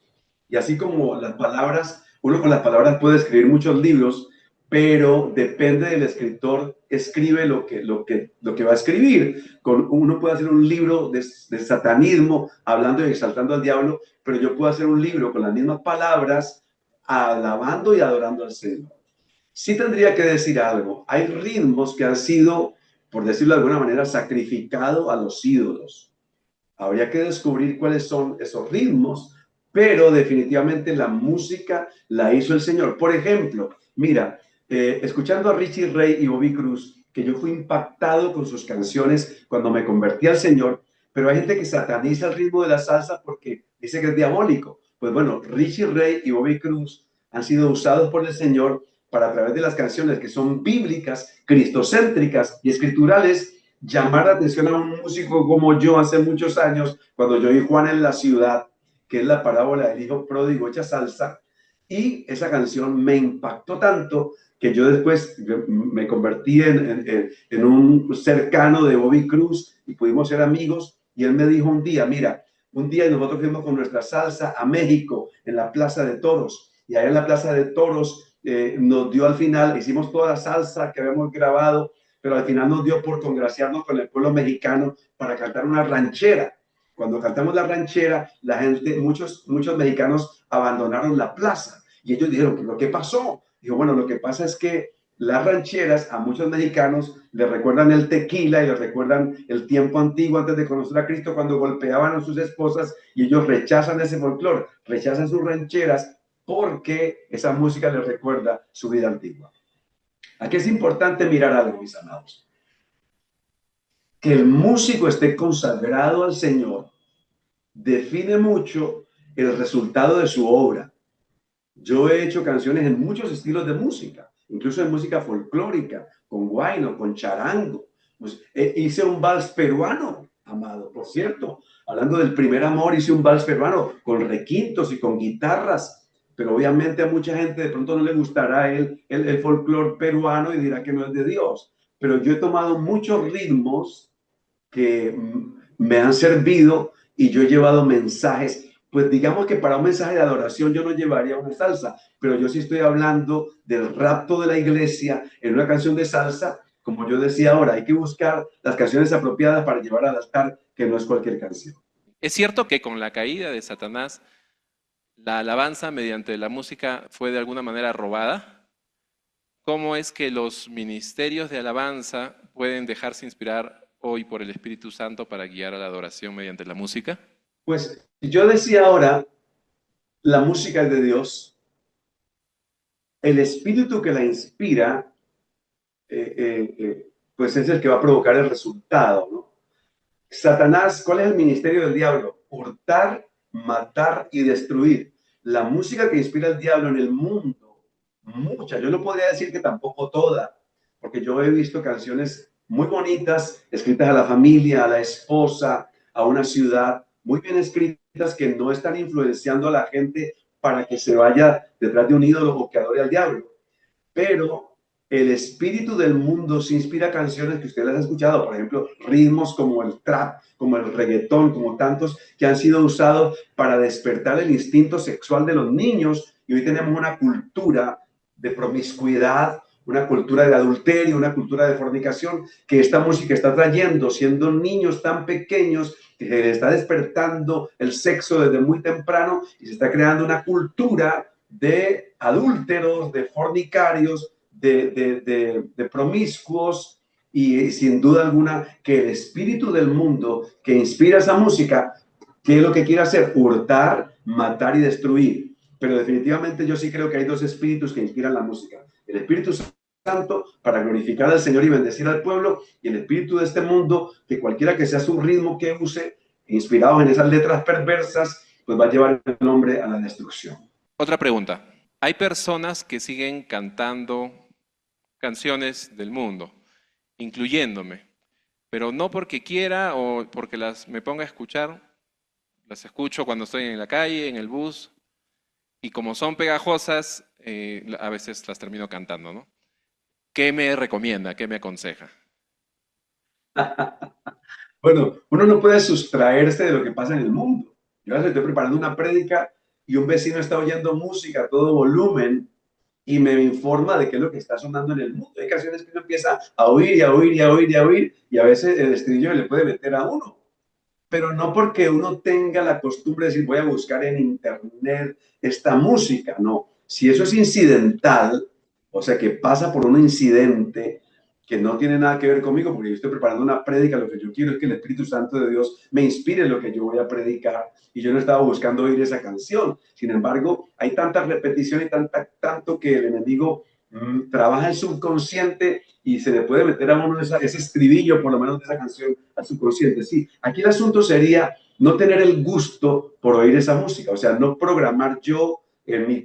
A: y así como las palabras, uno con las palabras puede escribir muchos libros, pero depende del escritor, escribe lo que va a escribir. Uno puede hacer un libro de satanismo, hablando y exaltando al diablo, pero yo puedo hacer un libro con las mismas palabras, alabando y adorando al Señor. Sí tendría que decir algo. Hay ritmos que han sido, por decirlo de alguna manera, sacrificados a los ídolos. Habría que descubrir cuáles son esos ritmos, pero definitivamente la música la hizo el Señor. Por ejemplo, mira, escuchando a Richie Ray y Bobby Cruz, que yo fui impactado con sus canciones cuando me convertí al Señor, pero hay gente que sataniza el ritmo de la salsa porque dice que es diabólico. Pues bueno, Richie Ray y Bobby Cruz han sido usados por el Señor para, a través de las canciones que son bíblicas, cristocéntricas y escriturales, llamar la atención a un músico como yo hace muchos años, cuando yo vi Juan en la ciudad, que es la parábola del hijo pródigo hecha salsa, y esa canción me impactó tanto que yo después me convertí en un cercano de Bobby Cruz y pudimos ser amigos, y él me dijo un día, mira, un día nosotros fuimos con nuestra salsa a México, en la Plaza de Toros, y allá en la Plaza de Toros nos dio al final, hicimos toda la salsa que habíamos grabado, pero al final nos dio por congraciarnos con el pueblo mexicano para cantar una ranchera. Cuando cantamos la ranchera, la gente, muchos mexicanos abandonaron la plaza y ellos dijeron, ¿pero qué pasó? Dijo, bueno, lo que pasa es que las rancheras a muchos mexicanos les recuerdan el tequila y les recuerdan el tiempo antiguo antes de conocer a Cristo, cuando golpeaban a sus esposas, y ellos rechazan ese folclore, rechazan sus rancheras porque esa música les recuerda su vida antigua. Aquí es importante mirar algo, mis amados. Que el músico esté consagrado al Señor define mucho el resultado de su obra. Yo he hecho canciones en muchos estilos de música, incluso en música folclórica, con guayno, con charango. Pues, hice un vals peruano, Amado, por cierto. Hablando del primer amor, hice un vals peruano con requintos y con guitarras, pero obviamente a mucha gente de pronto no le gustará el folclore peruano y dirá que no es de Dios. Pero yo he tomado muchos ritmos que me han servido y yo he llevado mensajes. Pues digamos que para un mensaje de adoración yo no llevaría una salsa, pero yo sí estoy hablando del rapto de la iglesia en una canción de salsa. Como yo decía ahora, hay que buscar las canciones apropiadas para llevar al altar, que no es cualquier canción.
B: Es cierto que con la caída de Satanás, la alabanza mediante la música fue de alguna manera robada. ¿Cómo es que los ministerios de alabanza pueden dejarse inspirar hoy por el Espíritu Santo para guiar a la adoración mediante la música?
A: Pues yo decía ahora, la música es de Dios, el espíritu que la inspira, pues es el que va a provocar el resultado, ¿no? Satanás, ¿cuál es el ministerio del diablo? Hurtar, matar y destruir. La música que inspira el diablo en el mundo, mucha, yo no podría decir que tampoco toda, porque yo he visto canciones muy bonitas, escritas a la familia, a la esposa, a una ciudad, muy bien escritas que no están influenciando a la gente para que se vaya detrás de un ídolo o que adore al diablo. Pero el espíritu del mundo se inspira canciones que ustedes han escuchado, por ejemplo, ritmos como el trap, como el reggaetón, como tantos que han sido usados para despertar el instinto sexual de los niños. Y hoy tenemos una cultura de promiscuidad, una cultura de adulterio, una cultura de fornicación, que esta música está trayendo, siendo niños tan pequeños, que se está despertando el sexo desde muy temprano y se está creando una cultura de adúlteros, de fornicarios, de promiscuos, y sin duda alguna que el espíritu del mundo que inspira esa música, ¿qué es lo que quiere hacer? Hurtar, matar y destruir. Pero definitivamente yo sí creo que hay dos espíritus que inspiran la música. El Espíritu Santo para glorificar al Señor y bendecir al pueblo, y el espíritu de este mundo que cualquiera que sea su ritmo que use, inspirados en esas letras perversas, pues va a llevar el hombre a la destrucción.
B: Otra pregunta. Hay personas que siguen cantando canciones del mundo, incluyéndome, pero no porque quiera o porque me ponga a escuchar, las escucho cuando estoy en la calle, en el bus, y como son pegajosas, a veces las termino cantando, ¿no? ¿Qué me recomienda? ¿Qué me aconseja?
A: Bueno, uno no puede sustraerse de lo que pasa en el mundo. Yo estoy preparando una prédica y un vecino está oyendo música a todo volumen y me informa de qué es lo que está sonando en el mundo. Hay canciones que uno empieza a oír y a oír y a oír y a oír, y a veces el estribillo le puede meter a uno. Pero no porque uno tenga la costumbre de decir voy a buscar en internet esta música, no. Si eso es incidental, o sea que pasa por un incidente que no tiene nada que ver conmigo, porque yo estoy preparando una prédica, lo que yo quiero es que el Espíritu Santo de Dios me inspire en lo que yo voy a predicar, y yo no estaba buscando oír esa canción. Sin embargo, hay tanta repetición y tanto que el enemigo trabaja el subconsciente y se le puede meter a uno ese estribillo, por lo menos de esa canción, al subconsciente. Sí, aquí el asunto sería no tener el gusto por oír esa música, o sea, no programar yo en mi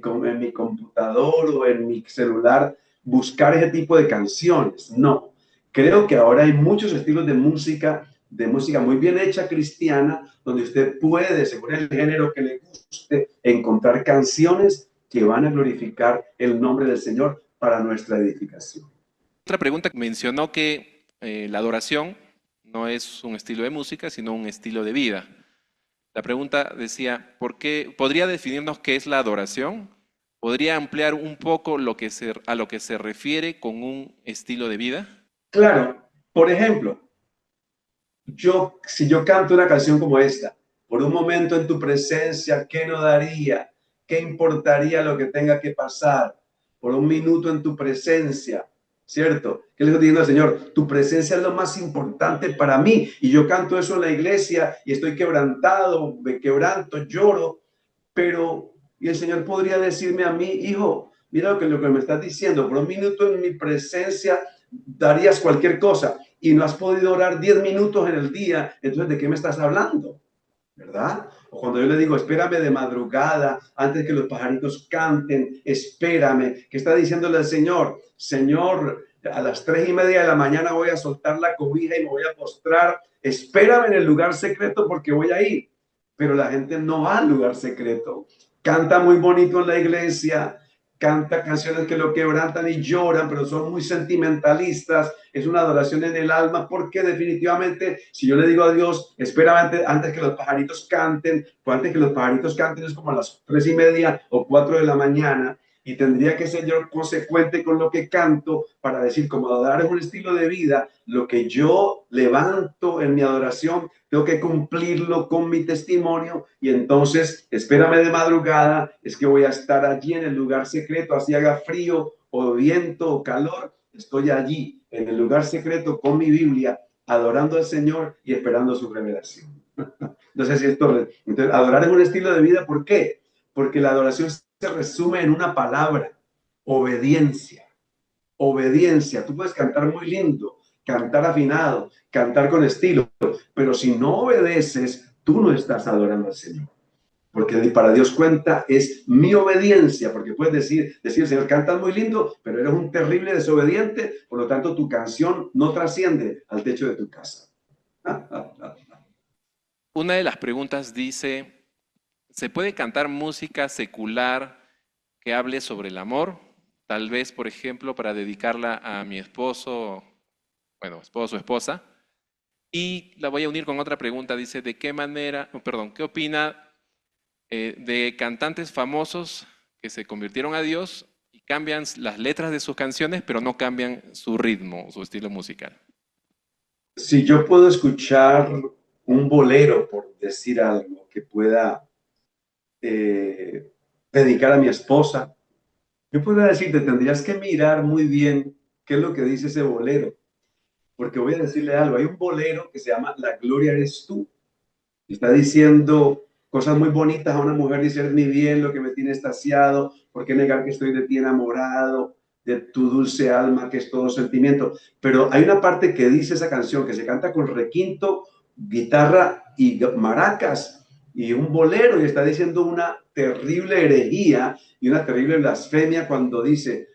A: computador o en mi celular buscar ese tipo de canciones. No, creo que ahora hay muchos estilos de música muy bien hecha cristiana, donde usted puede, según el género que le guste, encontrar canciones que van a glorificar el nombre del Señor para nuestra edificación.
B: Otra pregunta, mencionó que la adoración no es un estilo de música, sino un estilo de vida. La pregunta decía, ¿por qué podría definirnos qué es la adoración? ¿Podría ampliar un poco a lo que se refiere con un estilo de vida?
A: Claro, por ejemplo, si yo canto una canción como esta, por un momento en tu presencia, ¿qué no daría? ¿Qué importaría lo que tenga que pasar? Por un minuto en tu presencia, ¿cierto? ¿Qué le estoy diciendo al Señor? Tu presencia es lo más importante para mí. Y yo canto eso en la iglesia y estoy quebrantado, me quebranto, lloro, pero y el Señor podría decirme a mí, hijo, mira lo que me estás diciendo, por un minuto en mi presencia darías cualquier cosa y no has podido orar 10 minutos en el día, entonces ¿de qué me estás hablando? ¿verdad? O cuando yo le digo, espérame de madrugada, antes que los pajaritos canten, espérame, ¿qué está diciéndole al Señor? Señor, a las 3:30 de la mañana voy a soltar la cobija y me voy a postrar, espérame en el lugar secreto porque voy a ir. Pero la gente no va al lugar secreto, canta muy bonito en la iglesia, canta canciones que lo quebrantan y lloran, pero son muy sentimentalistas. Es una adoración en el alma, porque definitivamente, si yo le digo a Dios, espera antes que los pajaritos canten, pues antes que los pajaritos canten es como a las 3:30 o 4 de la mañana, y tendría que ser yo consecuente con lo que canto para decir, como adorar es un estilo de vida, lo que yo levanto en mi adoración, tengo que cumplirlo con mi testimonio, y entonces espérame de madrugada, es que voy a estar allí en el lugar secreto, así haga frío o viento o calor, estoy allí en el lugar secreto con mi Biblia, adorando al Señor y esperando su revelación. Entonces, adorar es un estilo de vida. ¿Por qué? Porque la adoración se resume en una palabra: obediencia. Obediencia. Tú puedes cantar muy lindo, cantar afinado, cantar con estilo, pero si no obedeces, tú no estás adorando al Señor. Porque para Dios cuenta es mi obediencia, porque puedes decir, Señor, cantas muy lindo, pero eres un terrible desobediente, por lo tanto tu canción no trasciende al techo de tu casa.
B: Una de las preguntas dice, ¿se puede cantar música secular que hable sobre el amor? Tal vez, por ejemplo, para dedicarla a mi esposo, bueno, esposo, esposa. Y la voy a unir con otra pregunta. Dice, ¿de qué manera, perdón, qué opina de cantantes famosos que se convirtieron a Dios y cambian las letras de sus canciones, pero no cambian su ritmo, su estilo musical?
A: Si yo puedo escuchar un bolero, por decir algo, que pueda eh, dedicar a mi esposa, yo podría decirte, tendrías que mirar muy bien qué es lo que dice ese bolero, porque voy a decirle algo. Hay un bolero que se llama La Gloria Eres Tú, y está diciendo cosas muy bonitas a una mujer: dice, eres mi bien, lo que me tiene extasiado, ¿por qué negar que estoy de ti enamorado, de tu dulce alma que es todo sentimiento? Pero hay una parte que dice esa canción, que se canta con requinto, guitarra y maracas y un bolero, y está diciendo una terrible herejía y una terrible blasfemia cuando dice: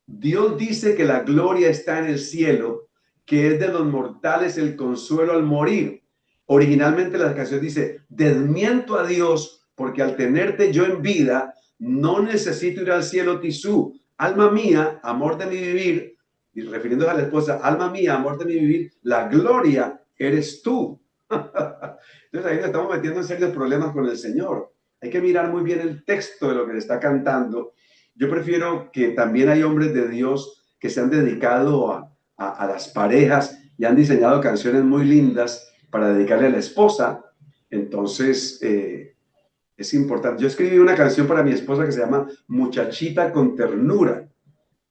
A: Dios dice que la gloria está en el cielo, que es de los mortales el consuelo al morir. Originalmente la canción dice: desmiento a Dios, porque al tenerte yo en vida, no necesito ir al cielo tisú. Alma mía, amor de mi vivir, y refiriéndose a la esposa, alma mía, amor de mi vivir, la gloria eres tú. Entonces ahí nos estamos metiendo en serios problemas con el Señor. Hay que mirar muy bien el texto de lo que le está cantando. Yo prefiero que también hay hombres de Dios que se han dedicado a las parejas y han diseñado canciones muy lindas para dedicarle a la esposa. Entonces, es importante. Yo escribí una canción para mi esposa que se llama Muchachita con Ternura.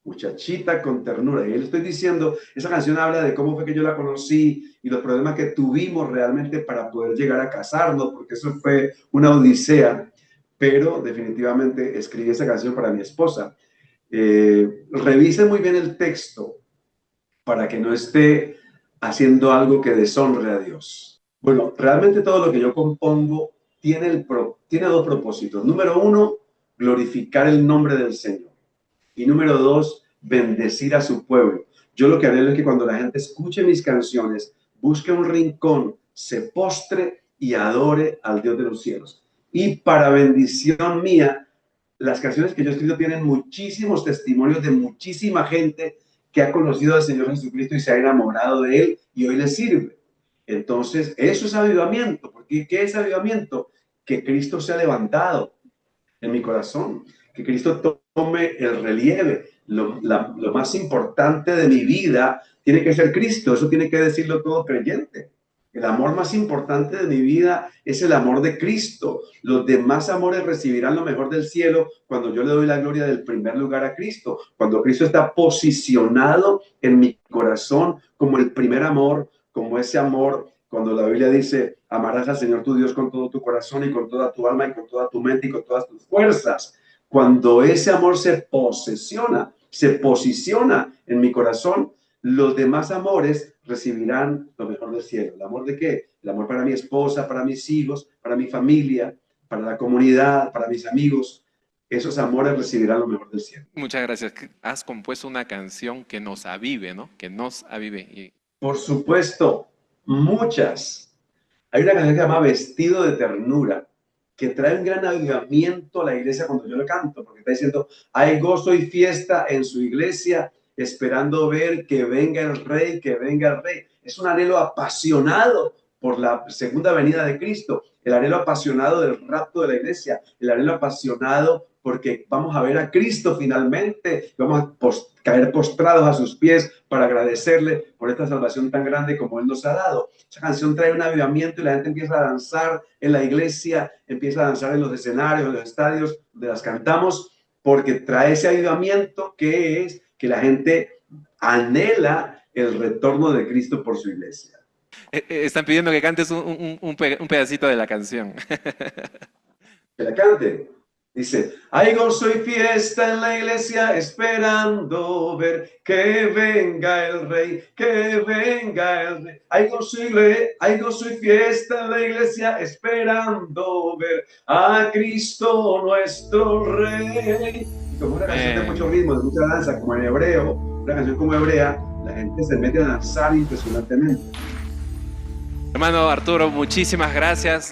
A: Muchachita con Ternura. Y le estoy diciendo, esa canción habla de cómo fue que yo la conocí y los problemas que tuvimos realmente para poder llegar a casarnos, porque eso fue una odisea. Pero definitivamente escribí esa canción para mi esposa. Revise muy bien el texto para que no esté haciendo algo que deshonre a Dios. Bueno, realmente todo lo que yo compongo tiene dos propósitos. Número uno, glorificar el nombre del Señor. Y número dos, bendecir a su pueblo. Yo lo que anhelo es que cuando la gente escuche mis canciones, busque un rincón, se postre y adore al Dios de los cielos. Y para bendición mía, las canciones que yo he escrito tienen muchísimos testimonios de muchísima gente que ha conocido al Señor Jesucristo y se ha enamorado de Él y hoy le sirve. Entonces, eso es avivamiento. Porque ¿qué es avivamiento? Que Cristo se ha levantado en mi corazón, que Cristo tome el relieve. Lo más importante de mi vida tiene que ser Cristo. Eso tiene que decirlo todo creyente. El amor más importante de mi vida es el amor de Cristo. Los demás amores recibirán lo mejor del cielo cuando yo le doy la gloria del primer lugar a Cristo, cuando Cristo está posicionado en mi corazón como el primer amor, como ese amor. Cuando la Biblia dice, amarás al Señor tu Dios con todo tu corazón y con toda tu alma y con toda tu mente y con todas tus fuerzas. Cuando ese amor se posiciona en mi corazón, los demás amores recibirán lo mejor del cielo. ¿El amor de qué? El amor para mi esposa, para mis hijos, para mi familia, para la comunidad, para mis amigos. Esos amores recibirán lo mejor del cielo.
B: Muchas gracias. Has compuesto una canción que nos avive, ¿no? Que nos avive.
A: Por supuesto, muchas. Hay una canción que se llama Vestido de Ternura, que trae un gran avivamiento a la iglesia cuando yo lo canto, porque está diciendo, hay gozo y fiesta en su iglesia, esperando ver que venga el rey, que venga el rey. Es un anhelo apasionado por la segunda venida de Cristo, el anhelo apasionado del rapto de la iglesia, el anhelo apasionado porque vamos a ver a Cristo finalmente, vamos a caer postrados a sus pies para agradecerle por esta salvación tan grande como Él nos ha dado. Esa canción trae un avivamiento y la gente empieza a danzar en la iglesia, empieza a danzar en los escenarios, en los estadios donde las cantamos, porque trae ese avivamiento que es que la gente anhela el retorno de Cristo por su iglesia.
B: Están pidiendo que cantes un pedacito de la canción.
A: Que la cante. Dice, hay gozo y fiesta en la iglesia esperando ver que venga el rey, que venga el rey. Hay gozo y fiesta en la iglesia esperando ver a Cristo nuestro rey. Y como una canción de mucho ritmo, de mucha danza, como en hebreo, una canción como hebrea, la gente se mete a danzar impresionantemente.
B: Hermano Arturo, muchísimas gracias.